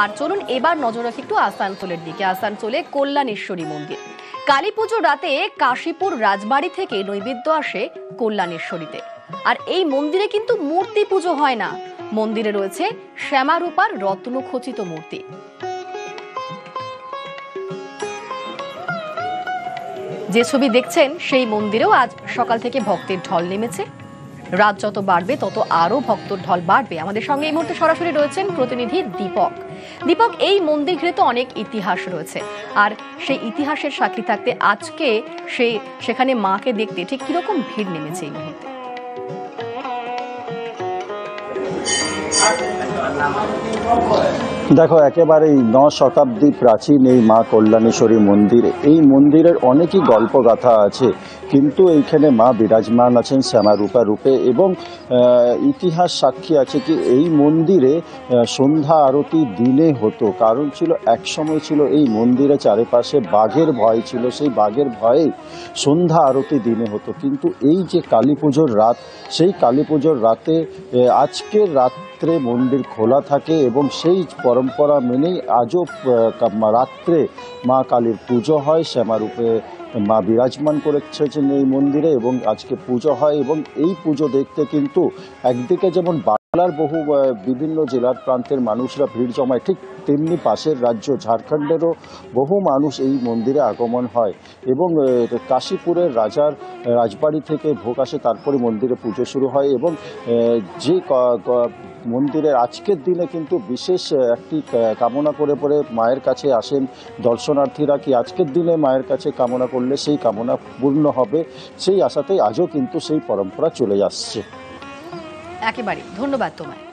আর চলুন এবার নজর রাখি একটু আসানসোলের দিকে। আসানসোলে কল্যাণেশ্বরী মন্দির। কালী পুজোর রাতে কাশীপুর রাজবাড়ি থেকে নৈবেদ্য আসে কল্যাণেশ্বরীতে। আর এই মন্দিরে কিন্তু মূর্তি পুজো হয় না, মন্দিরে রয়েছে শ্যামারূপার রত্নখচিত মূর্তি। যে ছবি দেখছেন সেই মন্দিরেও আজ সকাল থেকে ভক্তের ঢল নেমেছে। রাত যত বাড়বে তত আরো ভক্তর ঢল বাড়বে। আমাদের সঙ্গে এই মুহূর্তে সরাসরি রয়েছেন প্রতিনিধি দীপক। দীপক, এই মন্দির ঘিরে তো অনেক ইতিহাস রয়েছে, আর সেই ইতিহাসের সাক্ষী থাকতে আজকে সেখানে মাকে দেখতে ঠিক কিরকম ভিড় নেমেছে এই মুহূর্তে? দেখো, একেবারেই 9 শতাব্দী প্রাচীন এই মা কল্যাণেশ্বরী মন্দির। এই মন্দিরের অনেকই গল্পগাথা আছে, কিন্তু এইখানে মা বিরাজমান আছেন শ্যামারূপা রূপে এবং ইতিহাস সাক্ষী আছে কি এই মন্দিরে সন্ধ্যা আরতি দিনে হতো। কারণ ছিল, একসময় ছিল এই মন্দিরে চারিপাশে বাঘের ভয় ছিল, সেই বাঘের ভয়ে সন্ধ্যা আরতি দিনে হতো। কিন্তু এই যে কালী পুজোর রাত, সেই কালী পুজোর রাতে আজকের রাত্রে মন্দির খোলা থাকে এবং সেই পরম্পরা মেনেই আজও রাত্রে মা কালীর পুজো হয়। শ্যামারূপে মা বিরাজমান করেছেন এই মন্দিরে এবং আজকে পুজো হয়। এবং এই পুজো দেখতে কিন্তু একদিকে যেমন বাংলার বহু বিভিন্ন জেলার প্রান্তের মানুষরা ভিড় জমায়, ঠিক তেমনি পাশের রাজ্য ঝাড়খণ্ডেরও বহু মানুষ এই মন্দিরে আগমন হয় এবং কাশীপুরের রাজার রাজবাড়ি থেকে ভোগ আসে, তারপরে মন্দিরে পুজো শুরু হয়। এবং যে মন্দিরের আজকের দিনে কিন্তু বিশেষ একটি কামনা করে পরে মায়ের কাছে আসেন দর্শনার্থীরা, কি আজকের দিনে মায়ের কাছে কামনা করলে সেই কামনা পূর্ণ হবে, সেই আশাতেই আজও কিন্তু সেই পরম্পরা চলে আসছে। একেবারে ধন্যবাদ তোমায়।